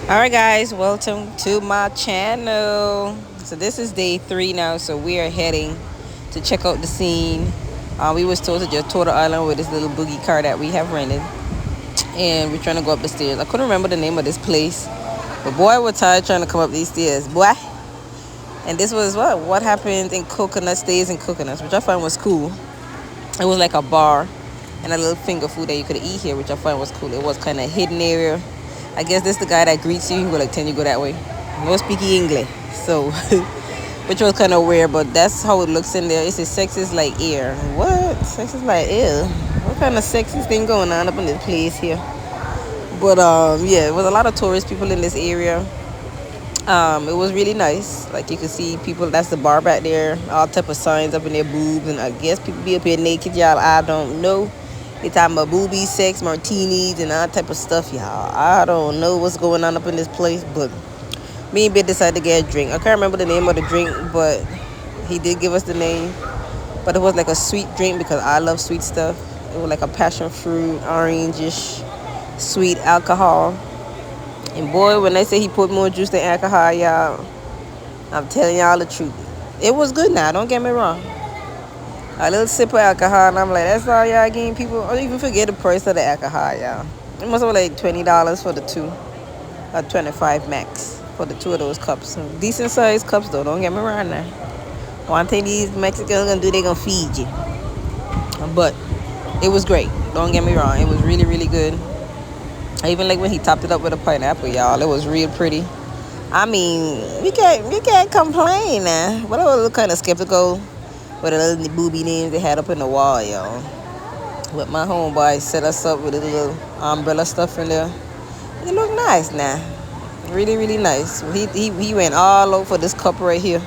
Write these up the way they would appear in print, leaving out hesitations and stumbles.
Alright guys, welcome to my channel. So this is day 3 now, so we are heading to check out the scene. We was told to just tour the island with this little boogie car that we have rented. And we're trying to go up the stairs. I couldn't remember the name of this place. But boy, we're tired trying to come up these stairs. Boy. And this was what happened in Coconut Stays in Coconuts, which I found was cool. It was like a bar and a little finger food that you could eat here, which I found was cool. It was kind of hidden area. I guess this the guy that greets you. He go like, 10 you go that way. No speaking English. So, which was kind of weird, but that's how it looks in there. It says sex is like air. What? Sex is like air? What kind of sexy thing going on up in this place here? But yeah, it was a lot of tourist people in this area. It was really nice. Like you could see people. That's the bar back there. All type of signs up in their boobs, and I guess people be up here naked, y'all. I don't know. They talking about boobies, sex, martinis, and all type of stuff, y'all. I don't know what's going on up in this place, but me and Ben decided to get a drink. I can't remember the name of the drink, but he did give us the name. But it was like a sweet drink because I love sweet stuff. It was like a passion fruit, orange-ish, sweet alcohol. And boy, when they say he put more juice than alcohol, y'all, I'm telling y'all the truth. It was good now, don't get me wrong. A little sip of alcohol, and I'm like, that's all y'all getting people? I don't even forget the price of the alcohol, y'all. It must have been like $20 for the two, or 25 max for the two of those cups. So decent sized cups, though, don't get me wrong now. One thing these Mexicans gonna do, they gonna feed you. But it was great, don't get me wrong. It was really, really good. I even like when he topped it up with a pineapple, y'all. It was real pretty. I mean, you can't complain now. But I was kind of skeptical with the little booby names they had up in the wall, y'all. But my homeboy set us up with a little umbrella stuff in there. It looked nice now. Really, really nice. He went all over this cup right here.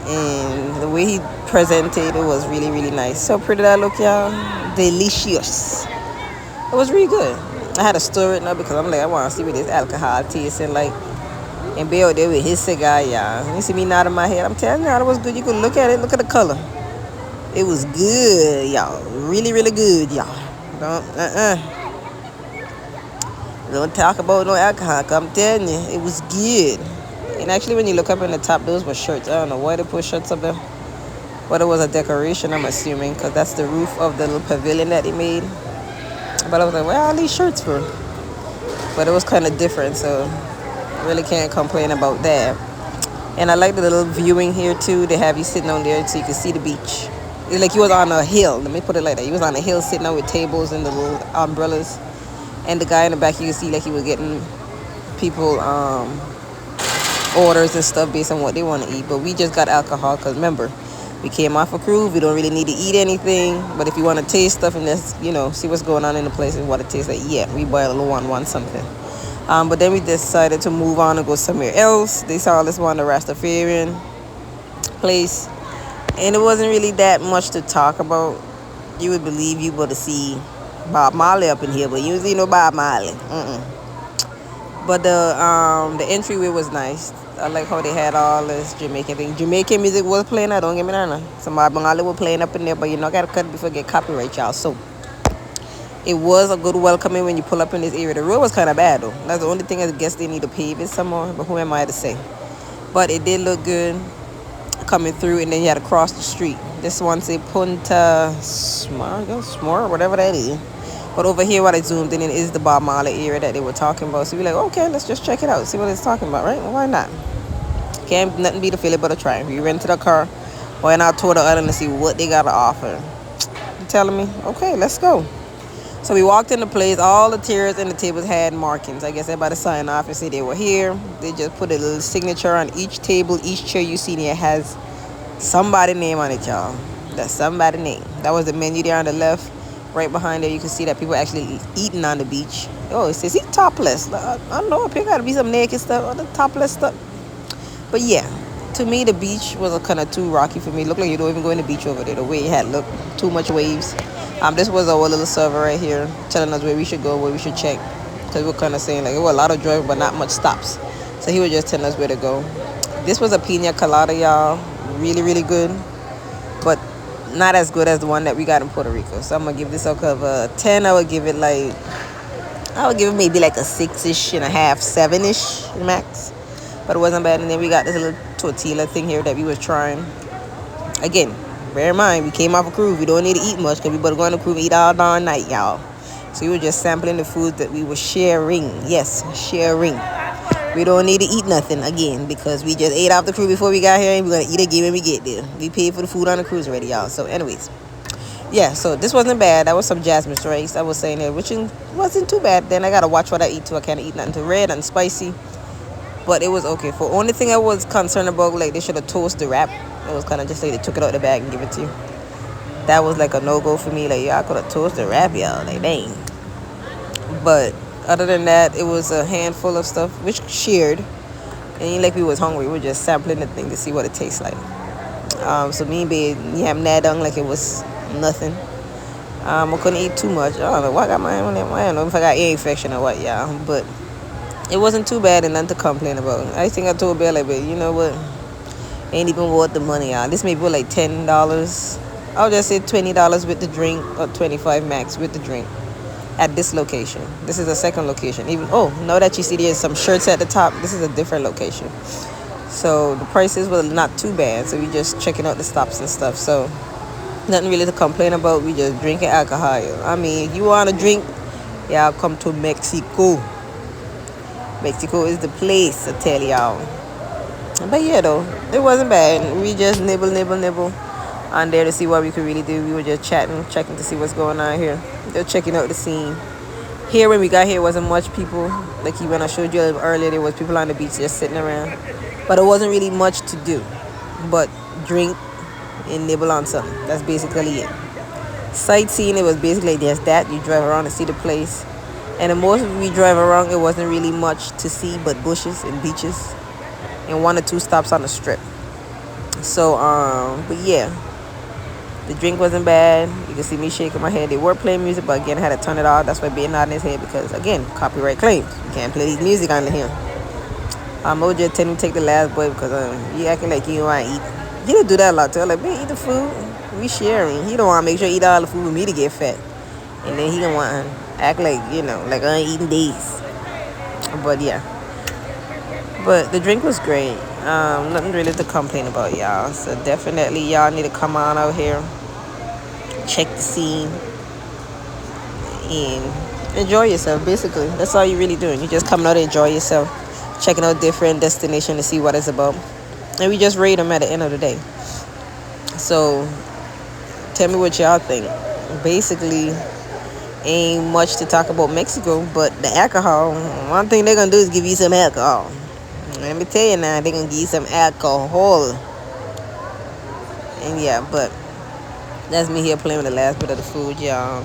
And the way he presented it was really, really nice. So pretty that look, y'all. Delicious. It was really good. I had to stir it now because I'm like, I want to see what this alcohol tastes and like. And Bill there with his cigar, y'all. You see me nodding my head. I'm telling y'all, it was good. You could look at it. Look at the color. It was good, y'all. Really, really good, y'all. Don't talk about no alcohol. 'Cause I'm telling you, it was good. And actually, when you look up in the top, those were shirts. I don't know why they put shirts up there. But it was a decoration, I'm assuming, because that's the roof of the little pavilion that they made. But I was like, where are all these shirts for? But it was kind of different, so really can't complain about that. And I like the little viewing here too. They have you sitting on there so you can see the beach. It's like you was on a hill. Let me put it like that. You was on a hill sitting on with tables and the little umbrellas. And the guy in the back, you can see like he was getting people orders and stuff based on what they want to eat. But we just got alcohol because remember, we came off a cruise. We don't really need to eat anything. But if you want to taste stuff and just, see what's going on in the place and what it tastes like, yeah, we buy a little one something. But then we decided to move on and go somewhere else. They saw this one, the Rastafarian place. And it wasn't really that much to talk about. You would believe you were to see Bob Marley up in here, but you didn't see no Bob Marley. But the entryway was nice. I like how they had all this Jamaican thing. Jamaican music was playing. I don't get me wrong. Some Bob Marley were playing up in there, but gotta cut it before it get copyright, y'all. So it was a good welcoming when you pull up in this area. The road was kind of bad though. That's the only thing. I guess they need to pave it some more. But who am I to say? But it did look good coming through, and then you had to cross the street. This one say Punta Smar, whatever that is. But over here, what I zoomed in is the Bob Marley area that they were talking about. So we're like, okay, let's just check it out, see what it's talking about, right? Well, why not? Can't nothing beat a feeling but a try. We rented a car, went out toward the island to see what they got to offer. You telling me, okay, let's go. So we walked in the place. All the chairs and the tables had markings. I guess everybody signed off and said they were here. They just put a little signature on each table. Each chair you see there has somebody's name on it, y'all. That's somebody's name. That was the menu there on the left. Right behind there, you can see that people actually eating on the beach. Oh, it says he's topless. I don't know. There got to be some naked stuff or the topless stuff. But yeah, to me, the beach was kind of too rocky for me. It looked like you don't even go in the beach over there. The way it had looked, too much waves. This was our little server right here telling us where we should go, where we should check. Because we were kind of saying like, it was a lot of driving, but not much stops. So he was just telling us where to go. This was a pina colada, y'all. Really, really good. But not as good as the one that we got in Puerto Rico. So I'm going to give this a cover 10. I would give it like I would give it maybe like a 6-ish and a half, 7-ish max. But it wasn't bad. And then we got this little tortilla thing here that we was trying. Again, bear in mind, we came off a cruise. We don't need to eat much because we better go on a cruise and eat all darn night, y'all. So we were just sampling the food that we were sharing. Yes, sharing. We don't need to eat nothing again because we just ate off the cruise before we got here and we're going to eat again when we get there. We paid for the food on the cruise already, y'all. So anyways, yeah, so this wasn't bad. That was some jasmine rice. I was saying it, which wasn't too bad. Then I got to watch what I eat too. I can't eat nothing too red and spicy. But it was okay. For only thing I was concerned about, like they should have toasted the wrap. It was kind of just like they took it out the bag and give it to you. That was like a no-go for me. Like, y'all could have toasted the wrap, y'all. Like, dang. But other than that, it was a handful of stuff, which shared. And ain't like we was hungry. We were just sampling the thing to see what it tastes like. So me and babe, we have nadung like it was nothing. I couldn't eat too much. I don't know what I got my hand on that. I don't know if I got ear infection or what, y'all. But it wasn't too bad and nothing to complain about. I think I told Bill, like, but you know what? Ain't even worth the money, y'all. This may be like $10. I'll just say $20 with the drink or 25 max with the drink at this location. This is a second location. Even now that you see there's some shirts at the top, this is a different location. So the prices were not too bad. So we just checking out the stops and stuff. So nothing really to complain about. We just drinking alcohol. I mean, if you want to drink, y'all come to Mexico. Mexico is the place, I tell y'all. But yeah, though, it wasn't bad. We just nibble on there to see what we could really do. We were just chatting, checking to see what's going on here. Just checking out the scene. Here, when we got here, wasn't much people. Like when I showed you earlier, there was people on the beach just sitting around. But it wasn't really much to do. But drink and nibble on something. That's basically it. Sightseeing, it was basically just that. You drive around and see the place. And the most we drive around, it wasn't really much to see but bushes and beaches. And 1 or 2 stops on the strip. So, but yeah. The drink wasn't bad. You can see me shaking my head. They were playing music, but again, I had to turn it off. That's why being nodding his head because, again, copyright claims. You can't play these music on here. I just tell him to take the last bite because you acting like you don't want to eat. He didn't do that a lot too. Like, man, eat the food. We sharing. He don't want to make sure he eat all the food with me to get fat. And then he don't want to act like, like I ain't eating days. But yeah. But the drink was great. Nothing really to complain about, y'all. So definitely y'all need to come on out here. Check the scene. And enjoy yourself, basically. That's all you're really doing. You're just coming out to enjoy yourself. Checking out different destinations to see what it's about. And we just rate them at the end of the day. So tell me what y'all think. Basically, ain't much to talk about Mexico, but the alcohol, one thing they're going to do is give you some alcohol. Let me tell you now, they're going to give you some alcohol. And yeah, but that's me here playing with the last bit of the food, y'all.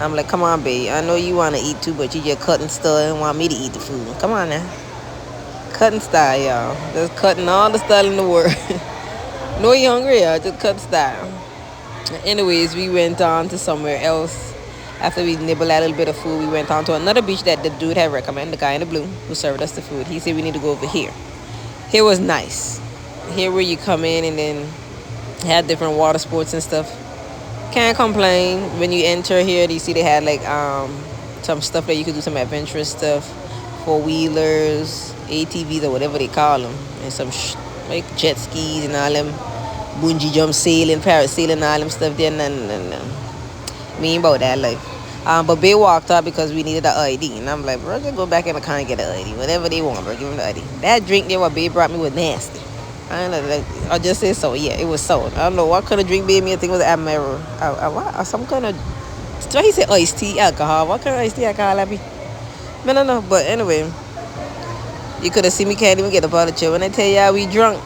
I'm like, come on, babe. I know you want to eat too, but you just cutting stuff and want me to eat the food. Come on now. Cutting style, y'all. Just cutting all the style in the world. No, you hungry, y'all. Just cut style. Anyways, we went on to somewhere else. After we nibbled a little bit of food, we went on to another beach that the dude had recommended, the guy in the blue who served us the food. He said we need to go over here. Here was nice. Here where you come in and then had different water sports and stuff. Can't complain. When you enter here, you see they had like some stuff that you could do, some adventurous stuff, 4-wheelers, ATVs or whatever they call them, and some like jet skis and all them, bungee jump sailing, parasailing, all them stuff there. No. Me about that life. But Bay walked out because we needed the ID, and I'm like, bro, just go back in the car and get the ID, whatever they want, bro, give them the ID. That drink there what Bay brought me was nasty. I don't know, like, I just said so. Yeah, it was sour. I don't know what kind of drink made me. I think it was Admiral. Some kind of. So he said iced tea alcohol. What kind of iced tea alcohol I be? I don't know. But anyway, you could have seen me can't even get up out of the chair. When I tell y'all we drunk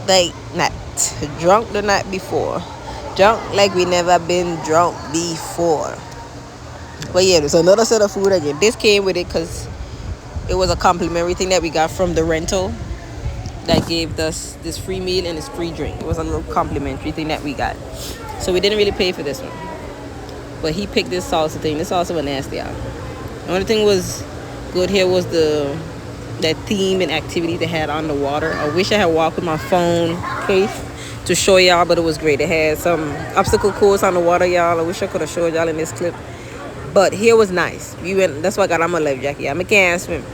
like not drunk the night before. Drunk like we never been drunk before. But yeah, there's another set of food again. This came with it because it was a complimentary thing that we got from the rental. That gave us this free meal and this free drink. It was a little complimentary thing that we got. So we didn't really pay for this one. But he picked this salsa thing. This salsa was nasty, y'all. The only thing was good here was that theme and activity they had on the water. I wish I had walked with my phone case to show y'all, but it was great. It had some obstacle course on the water, y'all. I wish I could have showed y'all in this clip. But here was nice. We went. That's why I got on my life jacket. I can't swim,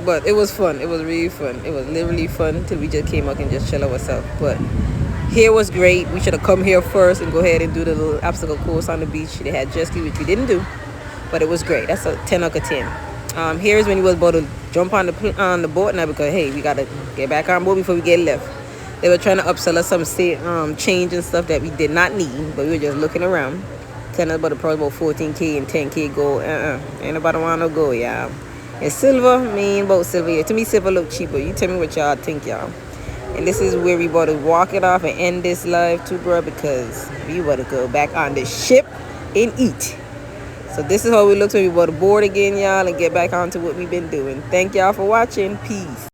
but it was fun. It was really fun. It was literally fun until we just came up and just chill ourselves. But here was great. We should have come here first and go ahead and do the little obstacle course on the beach. They had jet ski, which we didn't do, but it was great. That's a 10 out of 10. Here's when he was about to jump on the boat now, because hey, we gotta get back on board before we get left. They were trying to upsell us some change and stuff that we did not need, but we were just looking around. Telling us about the price, about 14K and 10K gold. Ain't nobody want no gold, y'all. And silver, mean about silver. Yeah, to me, silver look cheaper. You tell me what y'all think, y'all. And this is where we about to walk it off and end this live too, bro, because we about to go back on the ship and eat. So this is how we look when we about to board again, y'all, and get back onto what we've been doing. Thank y'all for watching. Peace.